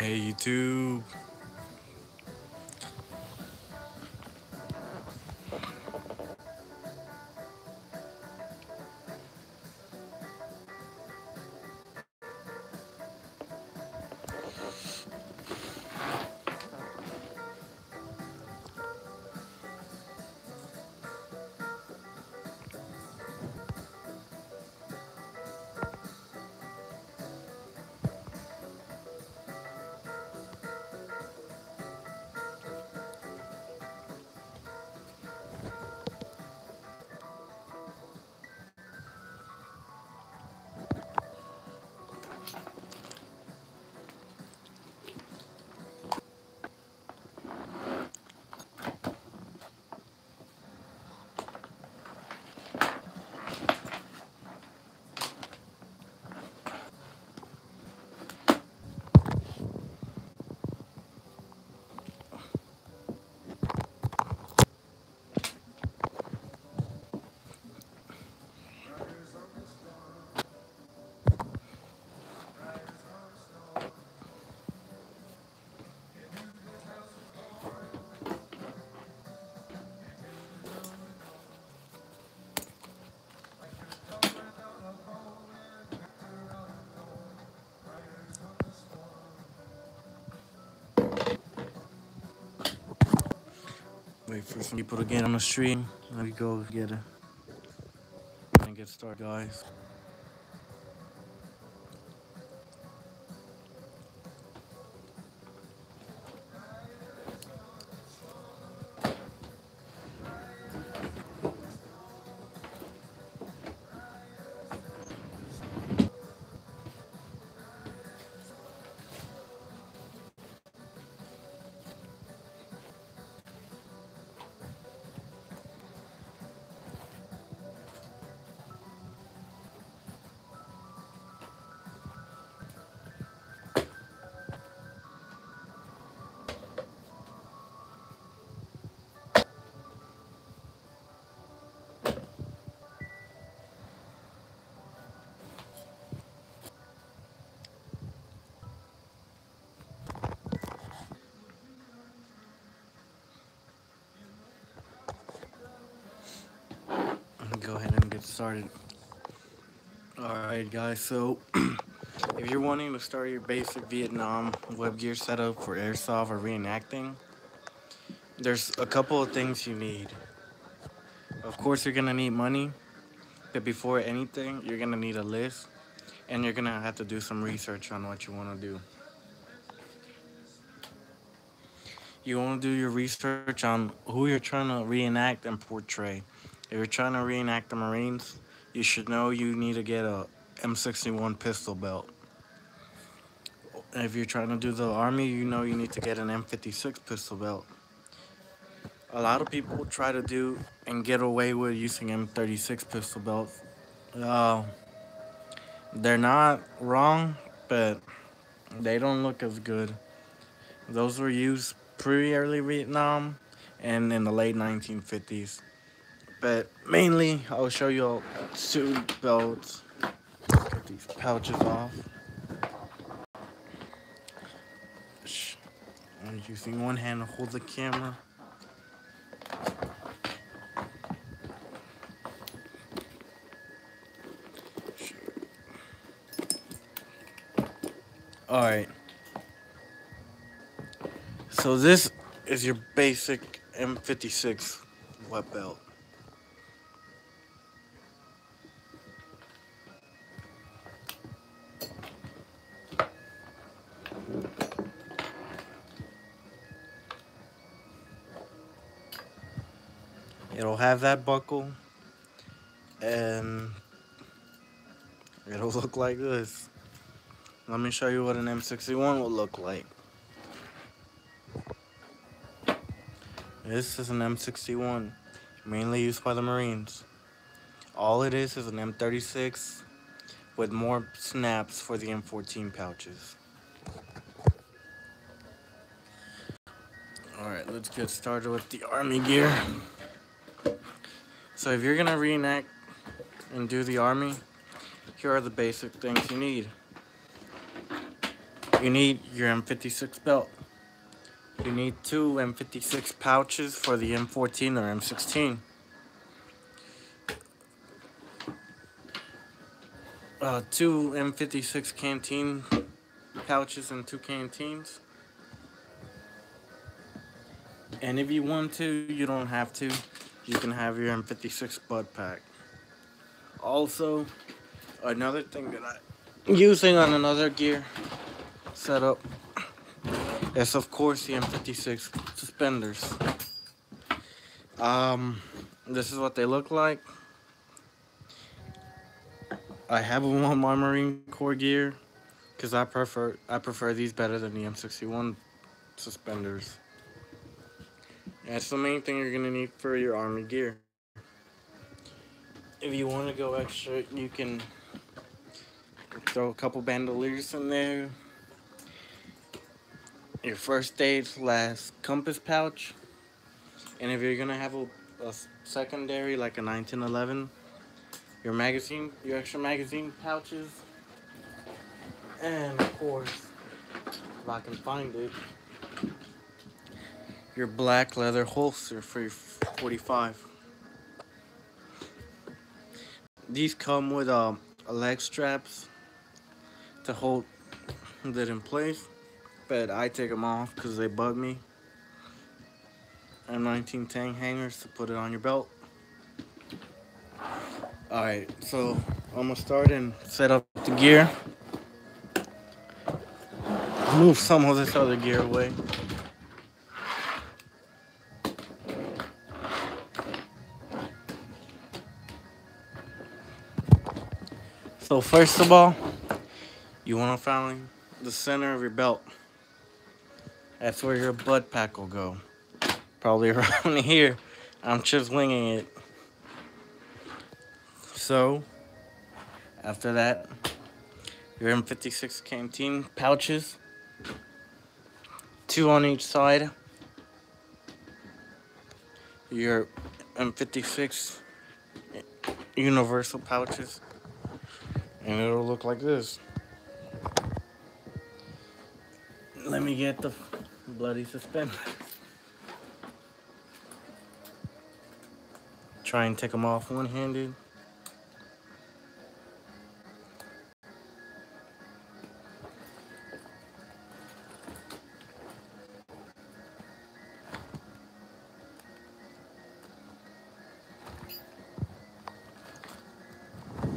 Hey YouTube. Wait for some people to get on the stream. Let me go get started, guys. Go ahead and get started. Alright, guys. So, if you're wanting to start your basic Vietnam web gear setup for airsoft or reenacting, there's a couple of things you need. Of course, you're gonna need money, but before anything, you're gonna need a list, and you're gonna have to do some research on what you want to do. You want to do your research on who you're trying to reenact and portray. If you're trying to reenact the Marines, you should know you need to get a M61 pistol belt. If you're trying to do the Army, you know you need to get an M56 pistol belt. A lot of people try to do and get away with using M36 pistol belts. Uh, they're not wrong, but they don't look as good. Those were used pre-early Vietnam and in the late 1950s. But mainly, I'll show you all two belts. Get these pouches off. I'm using one hand to hold the camera. Alright. So this is your basic M56 web belt. It'll have that buckle, and it'll look like this. Let me show you what an M61 will look like. This is an M61, mainly used by the Marines. All it is an M36 with more snaps for the M14 pouches. Alright, let's get started with the Army gear. So if you're gonna reenact and do the Army, here are the basic things you need. You need your M56 belt. You need 2 M56 pouches for the M14 or M16. 2 M56 canteen pouches and 2 canteens. And if you want to, you don't have to. You can have your M56 butt pack. Also, another thing that I'm using on another gear setup is, of course, the M56 suspenders. This is what they look like. I have them on my Marine Corps gear because I prefer these better than the M61 suspenders. That's the main thing you're gonna need for your Army gear. If you want to go extra, you can throw a couple bandoliers in there. Your first aid / compass pouch. And if you're gonna have a secondary like a 1911, your extra magazine pouches. And of course, if I can find it, your black leather holster for your 45. These come with leg straps to hold it in place, but I take them off because they bug me. And 1910 hangers to put it on your belt. Alright, so I'm gonna start and set up the gear. Move some of this other gear away. So first of all, you want to find the center of your belt. That's where your butt pack will go. Probably around here. I'm just winging it. So, after that, your M56 canteen pouches. 2 on each side. Your M56 universal pouches. And it'll look like this. Let me get the bloody suspenders. Try and take them off one-handed.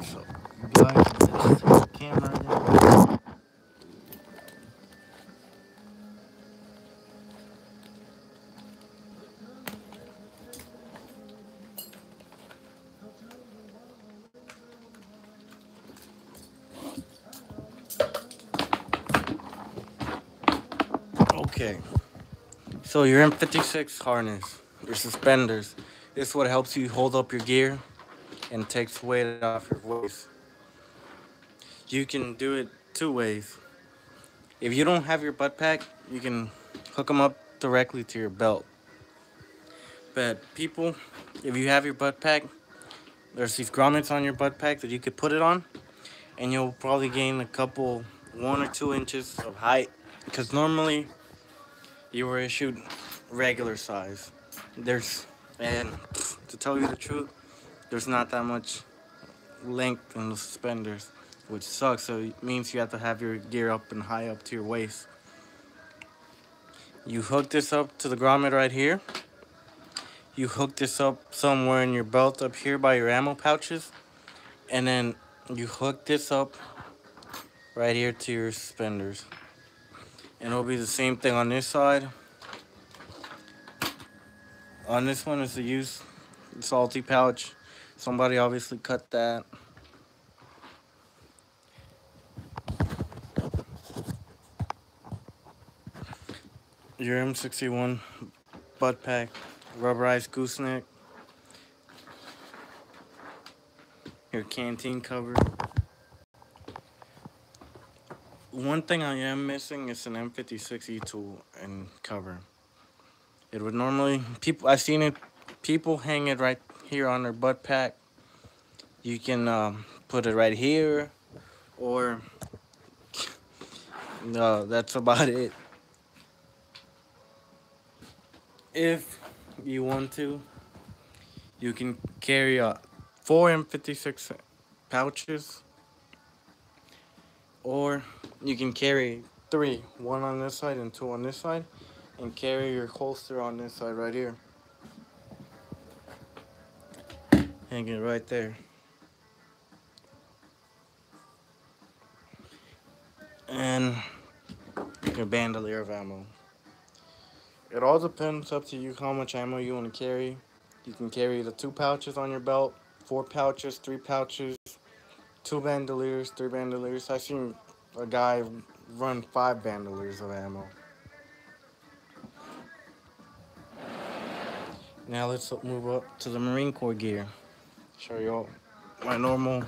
So, guys, let's take the camera down. Okay, so your M56 harness, your suspenders, this is what helps you hold up your gear and takes weight off your waist. You can do it 2 ways. If you don't have your butt pack, you can hook them up directly to your belt. But people, if you have your butt pack, there's these grommets on your butt pack that you could put it on, and you'll probably gain a couple, 1 or 2 inches of height, because normally you were issued regular size. And to tell you the truth, there's not that much length in the suspenders, which sucks. So it means you have to have your gear up and high up to your waist. You hook this up to the grommet right here. You hook this up somewhere in your belt up here by your ammo pouches. And then you hook this up right here to your suspenders. And it'll be the same thing on this side. On this one is the used salty pouch. Somebody obviously cut that. Your M61 butt pack, rubberized gooseneck, your canteen cover. One thing I am missing is an M56 E-tool and cover. It would normally, I've seen it, people hang it right here on their butt pack. You can put it right here, or No, that's about it. If you want to, you can carry 4 M56 pouches, or you can carry three, one on this side and two on this side, and carry your holster on this side right here. Hang it right there. And your bandolier of ammo. It all depends up to you how much ammo you want to carry. You can carry the 2 pouches on your belt, 4 pouches, 3 pouches, 2 bandoliers, 3 bandoliers. I've seen a guy run 5 bandoliers of ammo. Now let's move up to the Marine Corps gear. Show you all my normal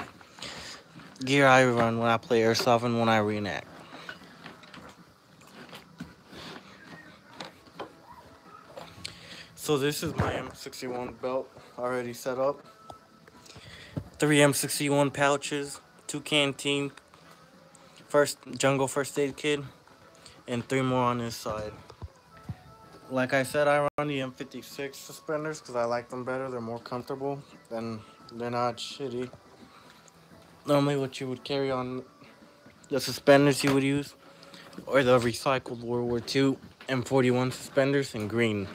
gear I run when I play airsoft and when I reenact. So this is my M61 belt already set up. 3 M61 pouches, 2 Canteen jungle first aid kit, and 3 more on this side. Like I said, I run the M56 suspenders because I like them better. They're more comfortable and they're not shitty. Normally what you would carry on the suspenders you would use or the recycled World War II M41 suspenders in green.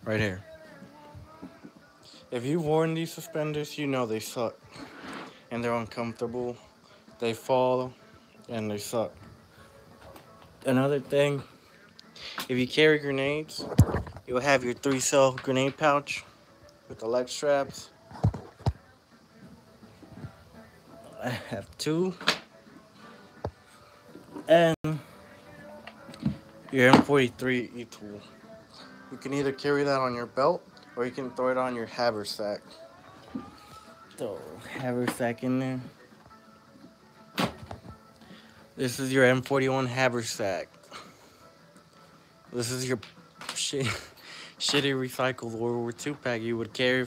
Right here. If you've worn these suspenders, you know they suck. And they're uncomfortable. They fall and they suck. Another thing, if you carry grenades, you'll have your 3-cell grenade pouch with the leg straps. I have 2. And your M43 E-tool. You can either carry that on your belt or you can throw it on your haversack. Throw haversack in there. This is your M41 haversack. This is your shitty recycled World War II pack you would carry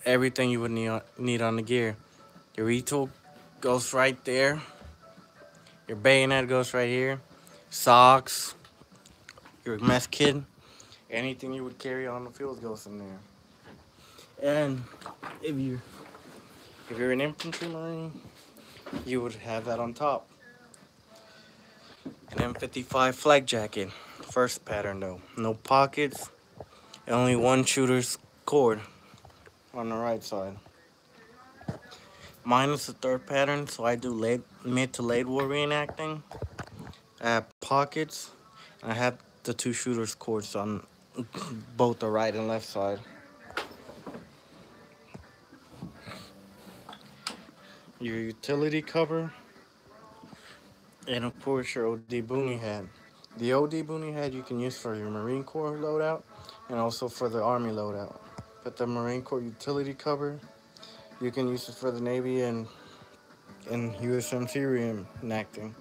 everything you would need on the gear. Your E-tool goes right there. Your bayonet goes right here. Socks, your mess kit, anything you would carry on the field goes in there. And if you're an infantry marine, you would have that on top. An M55 flag jacket, first pattern though. No pockets, and only one shooter's cord on the right side. Mine is the third pattern, so I do mid to late war reenacting. I have pockets. I have the 2 shooters cords on both the right and left side. Your utility cover, and of course your OD boonie hat. The OD boonie hat you can use for your Marine Corps loadout and also for the Army loadout. But the Marine Corps utility cover, you can use it for the Navy and USMC reenacting.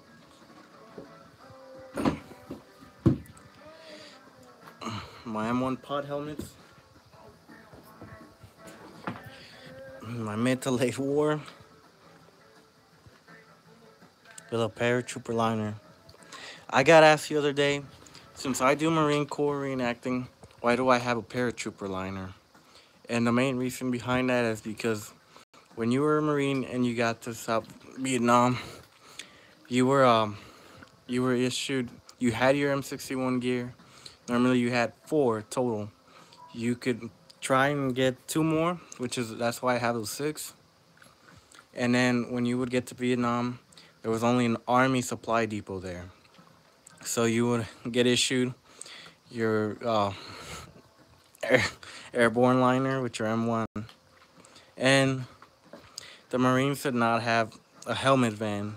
My M1 pod helmets, my mid to late war, with a paratrooper liner. I got asked the other day, since I do Marine Corps reenacting, why do I have a paratrooper liner? And the main reason behind that is because when you were a Marine and you got to South Vietnam, you were issued, you had your M61 gear. Normally you had 4 total. You could try and get 2 more, that's why I have those 6. And then when you would get to Vietnam, there was only an Army supply depot there. So you would get issued your airborne liner with your M1. And the Marines did not have a helmet van.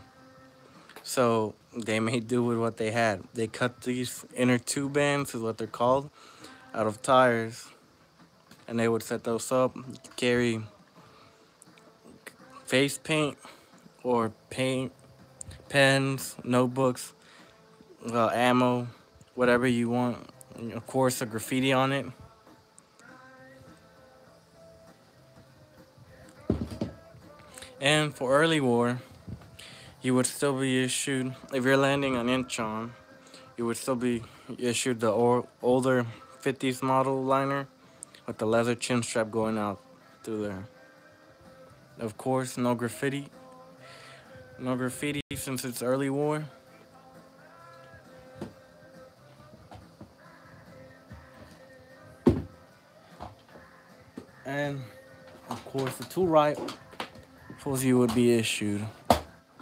So they made do with what they had. They cut these inner tube bands, is what they're called, out of tires. And they would set those up, carry face paint or paint, pens, notebooks, ammo, whatever you want. And of course, a graffiti on it. And for early war, you would still be issued, if you're landing on Incheon, you would still be issued the older 50s model liner with the leather chin strap going out through there. Of course, no graffiti. No graffiti since it's early war. And of course, the two rifles you would be issued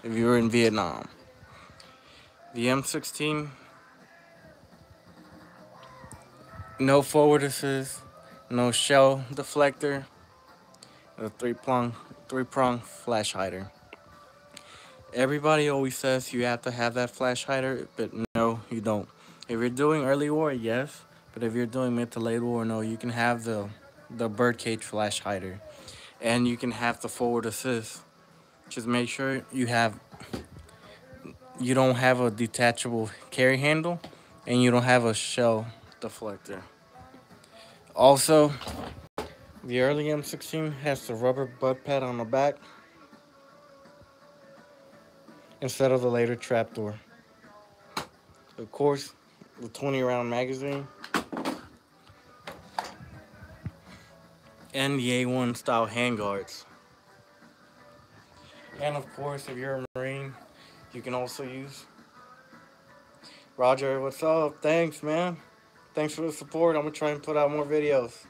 if you were in Vietnam. The M16, no forward assist, no shell deflector, a three-prong flash hider. Everybody always says you have to have that flash hider, but no, you don't. If you're doing early war, yes, but if you're doing mid to late war, no, you can have the birdcage flash hider, and you can have the forward assist. Just make sure you don't have a detachable carry handle, and you don't have a shell deflector. Also, the early M16 has the rubber butt pad on the back instead of the later trapdoor. Of course, the 20-round magazine and the A1 style handguards. And of course, if you're a Marine, you can also use. Roger, what's up? Thanks, man. Thanks for the support. I'm gonna try and put out more videos.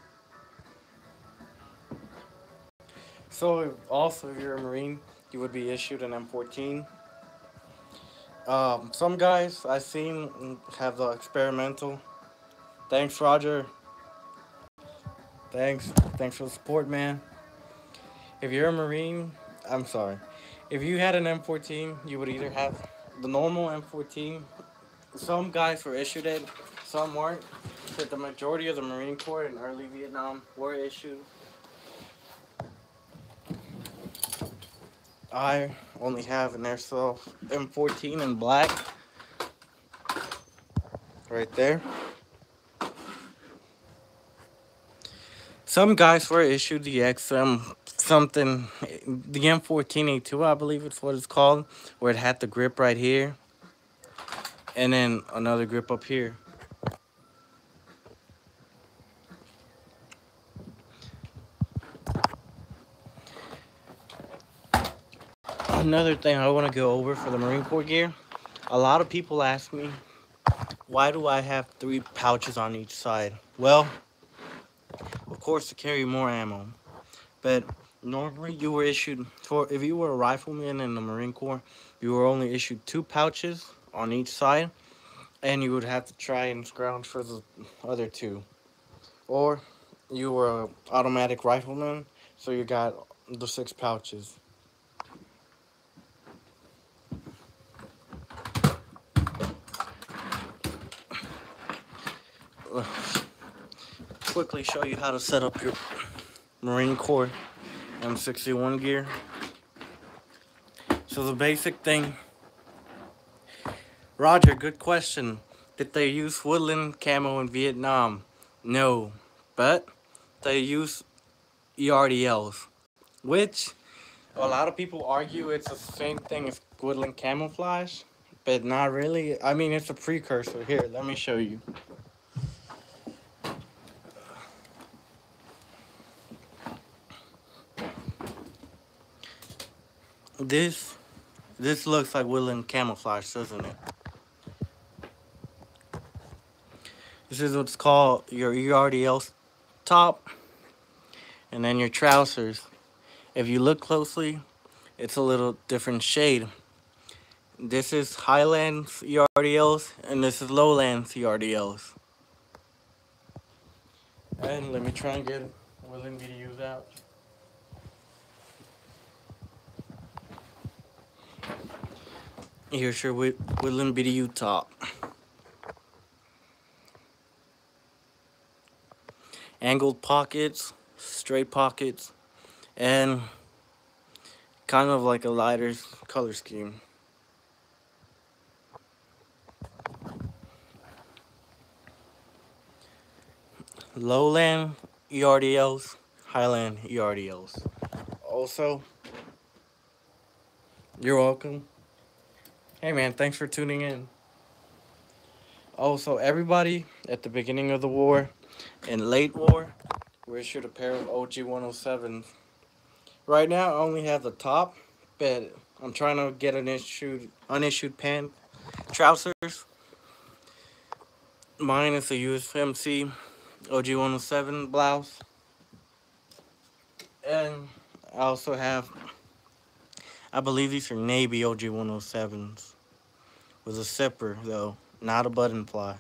So, also, if you're a Marine, you would be issued an M14. Some guys I've seen have the experimental. Thanks, Roger. Thanks for the support, man. If you're a Marine, I'm sorry. If you had an M14, you would either have the normal M14. Some guys were issued it, some weren't. But the majority of the Marine Corps in early Vietnam were issued. I only have an airsoft M14 in black. Right there. Some guys were issued the XM something, the M14A2, I believe it's what it's called, where it had the grip right here, and then another grip up here. Another thing I want to go over for the Marine Corps gear, a lot of people ask me, why do I have 3 pouches on each side? Well, of course to carry more ammo, but normally you were issued, if you were a rifleman in the Marine Corps, you were only issued 2 pouches on each side, and you would have to try and scrounge for the other 2. Or you were an automatic rifleman, so you got the 6 pouches. Quickly show you how to set up your Marine Corps M61 gear. So the basic thing, Roger, good question. Did they use woodland camo in Vietnam? No, but they use ERDLs, which a lot of people argue it's the same thing as woodland camouflage, but not really. I mean, it's a precursor. Here, let me show you. This looks like woodland camouflage, doesn't it? This is what's called your ERDL top, and then your trousers. If you look closely, it's a little different shade. This is Highlands ERDLs, and this is Lowlands ERDLs. And let me try and get woodland BDUs out. Here's your woodland BDU top. Angled pockets, straight pockets, and kind of like a lighter color scheme. Lowland ERDLs, Highland ERDLs. Also, You're welcome. Hey man, thanks for tuning in. Oh, so everybody at the beginning of the war and late war were issued a pair of OG 107s. Right now, I only have the top, but I'm trying to get an unissued pant trousers. Mine is a USMC OG 107 blouse, and I also have, I believe these are Navy OG 107s with a zipper though, not a button fly.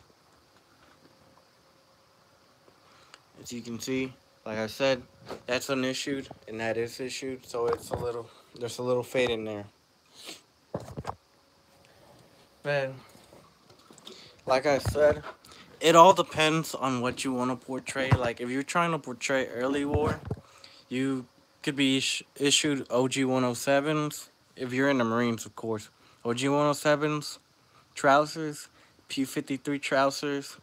As you can see, like I said, that's unissued and that is issued, so there's a little fade in there. But like I said, it all depends on what you want to portray. Like if you're trying to portray early war, you could be issued OG 107s. If you're in the Marines, of course, OG 107s, trousers, P53 trousers,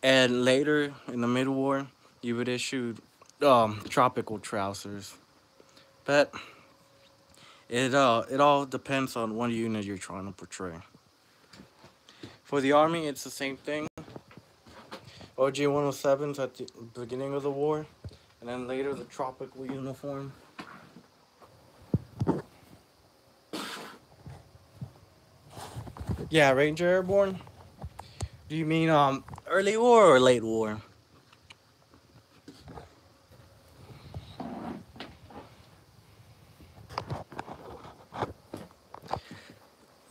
and later in the mid war, you would issue tropical trousers. But it all depends on what unit you're trying to portray. For the army, it's the same thing. OG 107s at the beginning of the war, and then later the tropical uniform. Yeah, Ranger Airborne. Do you mean early war or late war?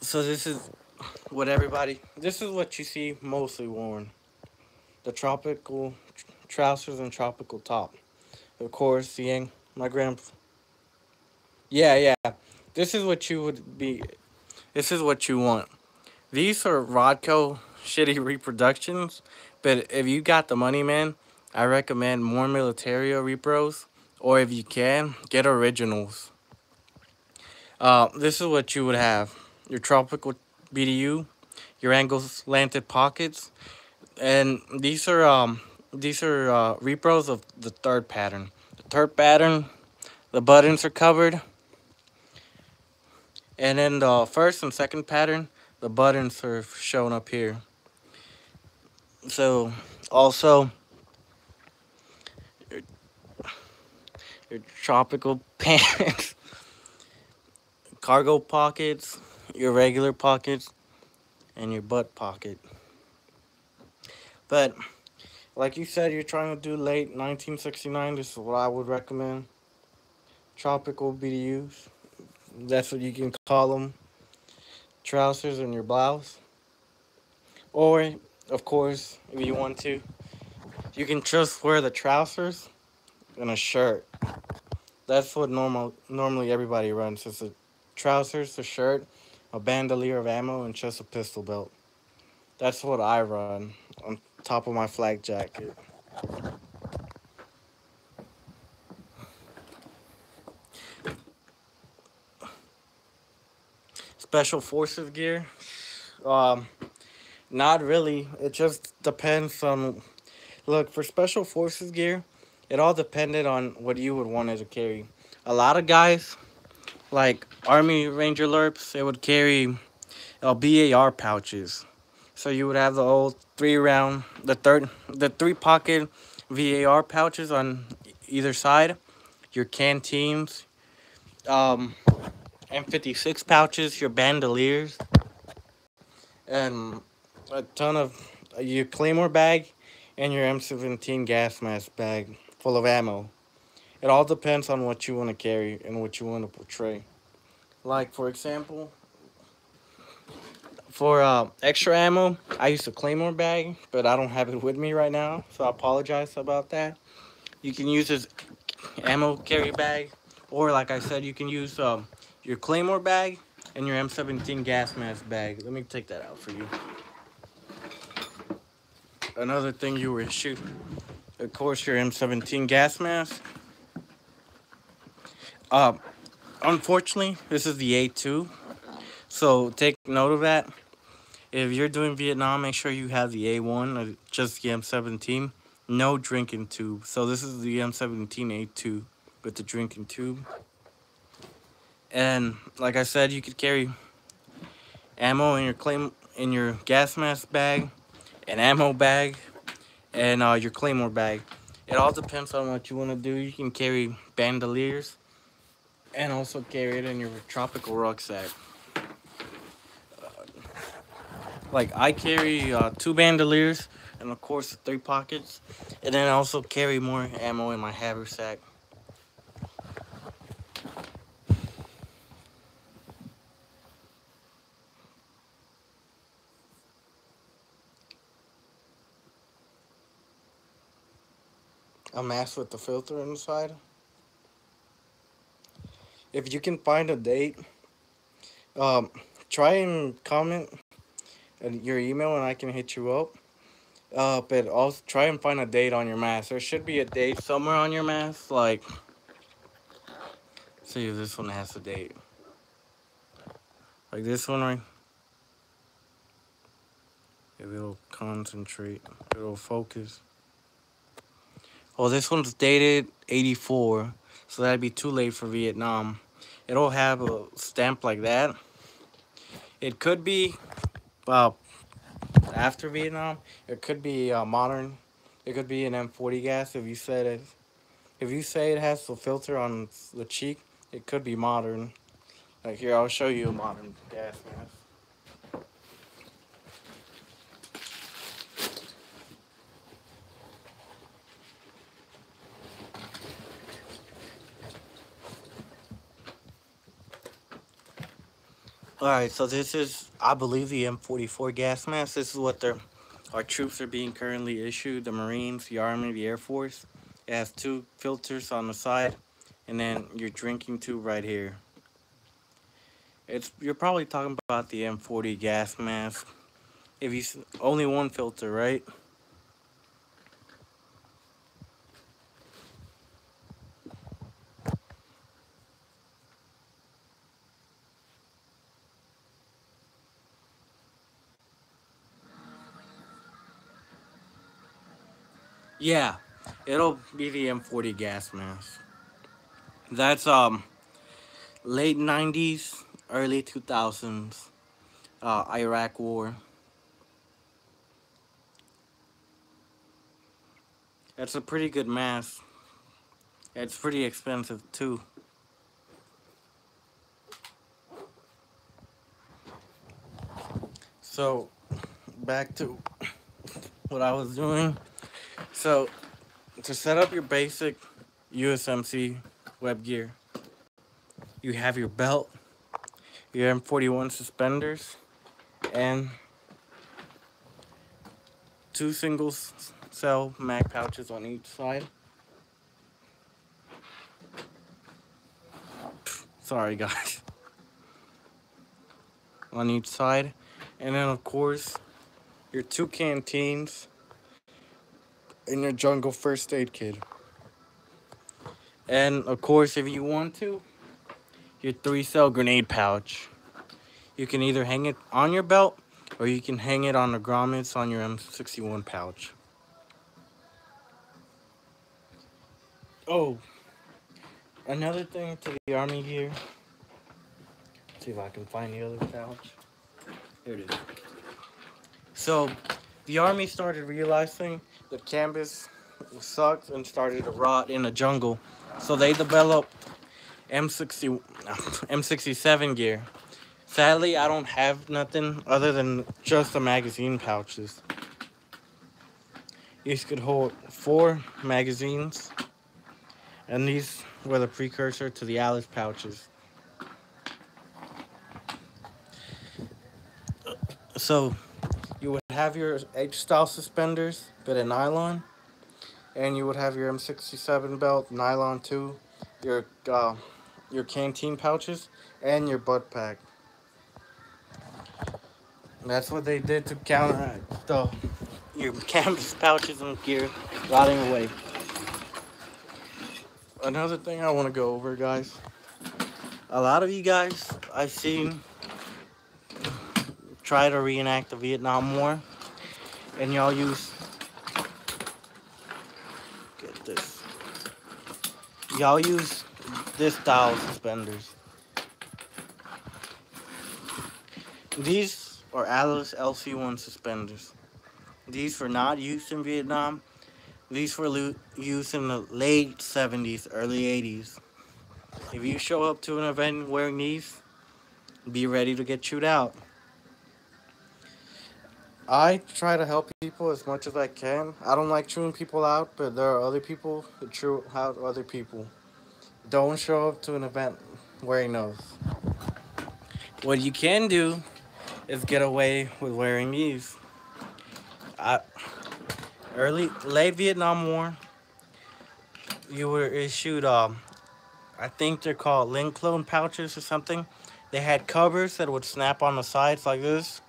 So this is what you see mostly worn. The tropical trousers and tropical top. Of course, seeing my grand. Yeah, yeah. This is what you would be. This is what you want. These are Rodco shitty reproductions, but if you got the money, man, I recommend more Militario repros, or if you can, get originals. This is what you would have: your tropical BDU, your angle slanted pockets, and these are repros of the third pattern. The third pattern, the buttons are covered, and then the first and second pattern, the buttons are shown up here. So also your tropical pants, cargo pockets, your regular pockets, and your butt pocket. But like you said, you're trying to do late 1969. This is what I would recommend. Tropical BDUs. That's what you can call them. Trousers and your blouse. Or, of course, if you want to, you can just wear the trousers and a shirt. That's what normally everybody runs. It's a trousers, a shirt, a bandolier of ammo, and just a pistol belt. That's what I run on top of my flak jacket. Special forces gear? Um, Not really. It just depends on. Look, for special forces gear, it all depended on what you would want it to carry. A lot of guys, like Army Ranger Lerps, they would carry BAR pouches. So you would have the old the three pocket VAR pouches on either side, your canteens, um, M56 pouches, your bandoliers, and a ton of your Claymore bag and your M17 gas mask bag full of ammo. It all depends on what you want to carry and what you want to portray. Like, for example, for extra ammo, I use a Claymore bag, but I don't have it with me right now, so I apologize about that. You can use this ammo carry bag, or like I said, you can use your Claymore bag and your M17 gas mask bag. Let me take that out for you. Another thing you were shooting, of course, your M17 gas mask. Uh, Unfortunately, this is the A2, so take note of that. If you're doing Vietnam, make sure you have the A1 or just the M17. No drinking tube. So this is the M17 A2 with the drinking tube. And like I said, you could carry ammo in your gas mask bag, an ammo bag, and your claymore bag. It all depends on what you want to do. You can carry bandoliers and also carry it in your tropical rucksack. Like I carry 2 bandoliers and of course 3 pockets, and then I also carry more ammo in my haversack. A mask with the filter inside. If you can find a date, um, try and comment your email and I can hit you up. But also try and find a date on your mask. There should be a date somewhere on your mask. Like, see if this one has a date. Like this one, right? If it'll concentrate, it'll focus. Oh, this one's dated 84, so that'd be too late for Vietnam. It'll have a stamp like that. It could be uh, after Vietnam. It could be modern. It could be an M40 gas. If you say it has the filter on the cheek, it could be modern. Like here, I'll show you a modern gas mask. Alright, so this is, I believe, the M44 gas mask. This is what our troops are being currently issued. The Marines, the Army, the Air Force. It has 2 filters on the side, and then your drinking tube right here. You're probably talking about the M40 gas mask. If you only 1 filter, right? Yeah, it'll be the M40 gas mask. That's late 90s, early 2000s, Iraq War. That's a pretty good mask. It's pretty expensive too. So, back to what I was doing. So, to set up your basic USMC web gear, you have your belt, your M41 suspenders, and 2 single cell mag pouches on each side. Sorry, guys. On each side. And then, of course, your 2 canteens and your jungle first aid kit. And, of course, if you want to, your 3-cell grenade pouch. You can either hang it on your belt or you can hang it on the grommets on your M61 pouch. Oh, another thing to the Army gear. Let's see if I can find the other pouch. Here it is. So, the Army started realizing that canvas sucked and started to rot in the jungle. So they developed M67 gear. Sadly, I don't have nothing other than just the magazine pouches. These could hold 4 magazines, and these were the precursor to the ALICE pouches. So, you would have your H-style suspenders, bit of nylon, and you would have your M67 belt, nylon too, your canteen pouches, and your butt pack. And that's what they did to counteract your canvas pouches and gear rotting away. Another thing I want to go over, guys. A lot of you guys I've seen try to reenact the Vietnam War, and y'all use, get this, y'all use this style suspenders. These are ALICE LC1 suspenders. These were not used in Vietnam. These were used in the late 70s, early 80s. If you show up to an event wearing these, be ready to get chewed out. I try to help people as much as I can. I don't like chewing people out, but there are other people who chew out other people. Don't show up to an event wearing those. What you can do is get away with wearing these. I, late Vietnam War, you were issued I think they're called link clone pouches or something. They had covers that would snap on the sides like this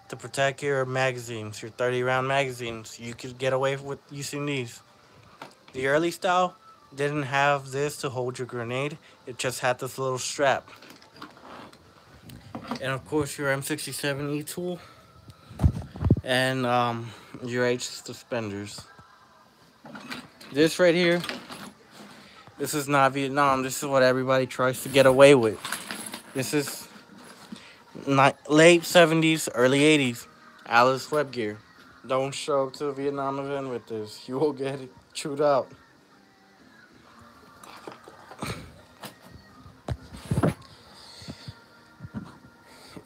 to protect your magazines, your 30 round magazines. You could get away with using these. The early style didn't have this to hold your grenade, it just had this little strap. And of course, your M67 tool and your H suspenders. This right here, this is not Vietnam. This is what everybody tries to get away with. This is late 70s, early 80s. ALICE Headgear. Don't show up to a Vietnam event with this. You will get it chewed out.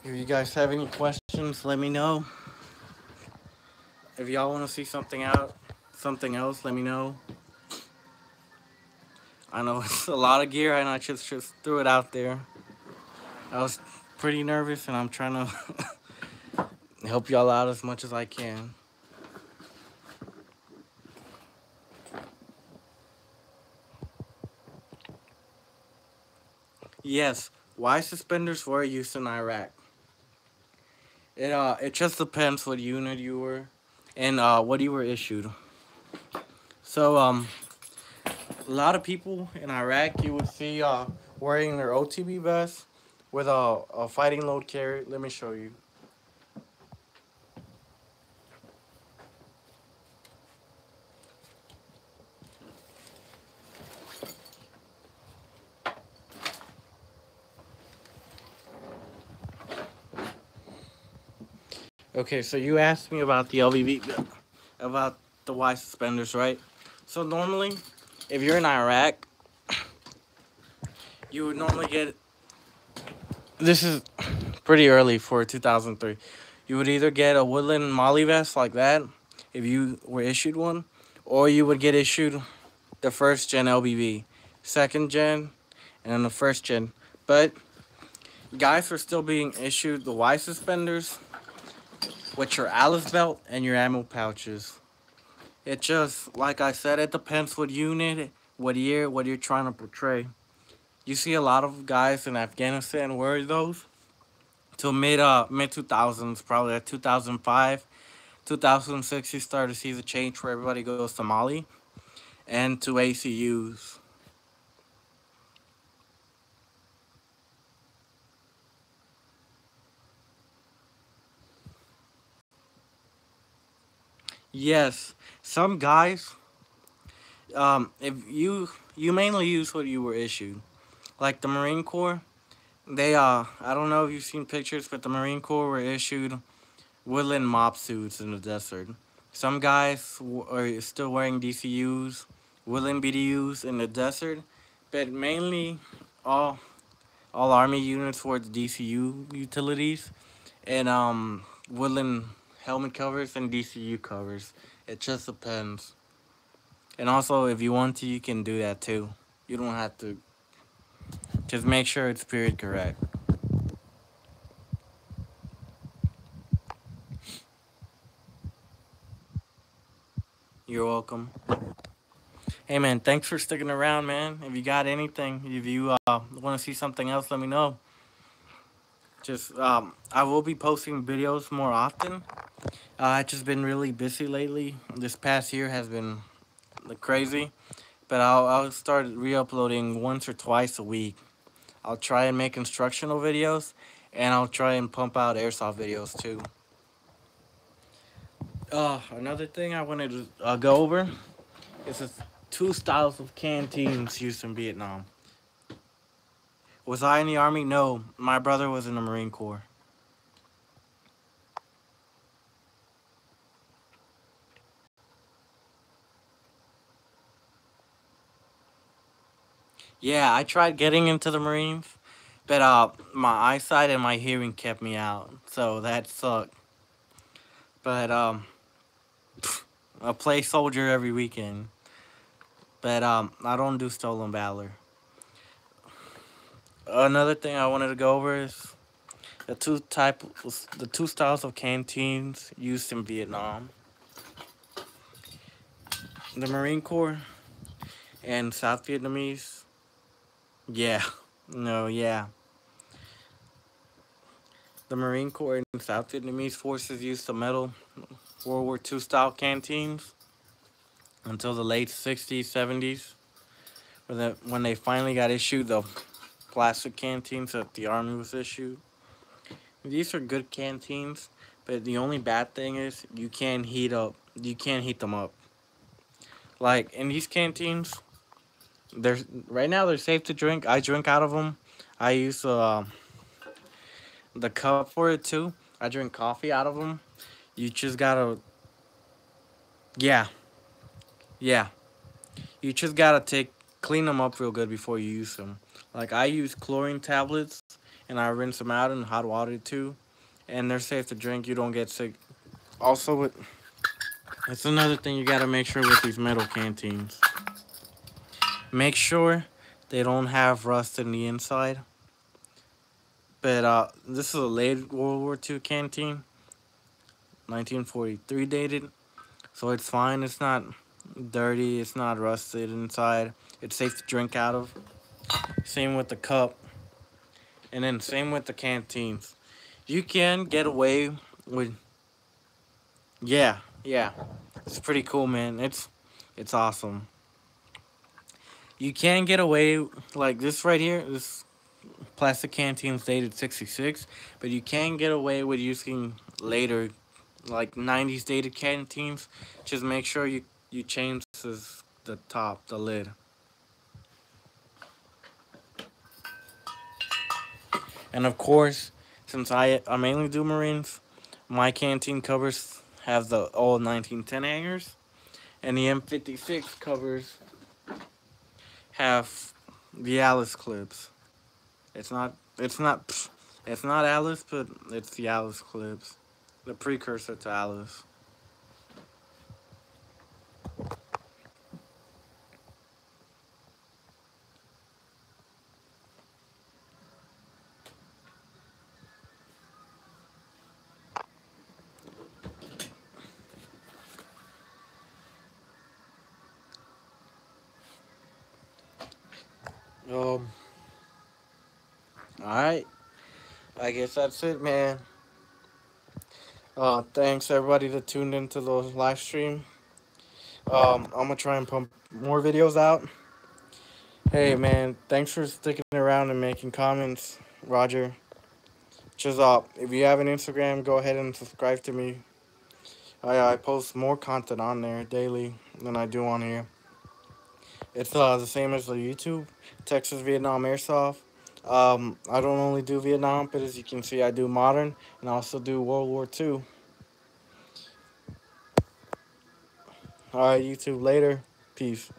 If you guys have any questions, let me know. If y'all want to see something else, let me know. I know it's a lot of gear, and I just threw it out there. I was pretty nervous, and I'm trying to help y'all out as much as I can. Yes, why suspenders were used in Iraq? It just depends what unit you were and what you were issued. So a lot of people in Iraq you would see wearing their OTB vest with a fighting load carrier. Let me show you. Okay, so you asked me about the LVV, about the Y suspenders, right? So normally, if you're in Iraq, you would normally get. This is pretty early for 2003. You would either get a woodland molly vest like that, if you were issued one, or you would get issued the first gen LBV, second gen, and then the first gen. But guys were still being issued the Y suspenders with your Alice belt and your ammo pouches. It just, like I said, it depends what unit, what year, what you're trying to portray. You see a lot of guys in Afghanistan wear those till mid 2000s, probably like 2005, 2006. You start to see the change where everybody goes to Mali and to ACUs. Yes, some guys, if you mainly use what you were issued, like the Marine Corps. They I don't know if you've seen pictures, but the Marine Corps were issued woodland mob suits in the desert. Some guys are still wearing DCUs, woodland BDUs in the desert, but mainly all all Army units wore the DCU utilities and woodland helmet covers and DCU covers. It just depends. And also, if you want to, you can do that too. You don't have to. Just make sure it's period correct. You're welcome. Hey man, thanks for sticking around, man. If you got anything, if you want to see something else, let me know. Just I will be posting videos more often. I've just been really busy lately. This past year has been crazy, but I'll start re-uploading once or twice a week. I'll try and make instructional videos, and I'll try and pump out airsoft videos too. Another thing I wanted to go over is the two styles of canteens used in Vietnam. Was I in the Army? No, my brother was in the Marine Corps. Yeah, I tried getting into the Marines, but my eyesight and my hearing kept me out, so that sucked. But I play soldier every weekend, but I don't do stolen valor. Another thing I wanted to go over is the two styles of canteens used in Vietnam: the Marine Corps and South Vietnamese. Yeah, no, yeah. The Marine Corps and South Vietnamese forces used the metal World War II style canteens until the late 60s, 70s, when they finally got issued the plastic canteens that the Army was issued. These are good canteens, but the only bad thing is you can't heat them up. Like in these canteens, they're right now they're safe to drink. I drink out of them. I use the cup for it too. I drink coffee out of them. You just gotta, yeah, yeah. You just gotta clean them up real good before you use them. Like I use chlorine tablets and I rinse them out in hot water too, and they're safe to drink. You don't get sick. Also, it's another thing you gotta make sure with these metal canteens. Make sure they don't have rust in the inside. But this is a late World War II canteen, 1943 dated, so it's fine. It's not dirty. It's not rusted inside. It's safe to drink out of. Same with the cup, and then same with the canteens. You can get away with, yeah, yeah. It's pretty cool, man. It's awesome. You can get away like this right here. This plastic canteens dated 66, but you can get away with using later, like 90s dated canteens. Just make sure you change the top, the lid. And of course, since I mainly do Marines, my canteen covers have the old 1910 hangers, and the M56 covers have the Alice clips. It's not it's not it's not Alice, but it's the Alice clips, the precursor to Alice. Um. All right. I guess that's it, man. Thanks everybody that tuned into the live stream. I'm gonna try and pump more videos out. Hey, man, thanks for sticking around and making comments, Roger. Just if you have an Instagram, go ahead and subscribe to me. I post more content on there daily than I do on here. It's the same as the YouTube, Texas Vietnam Airsoft. I don't only do Vietnam, but as you can see, I do modern and I also do World War II. All right, YouTube, later. Peace.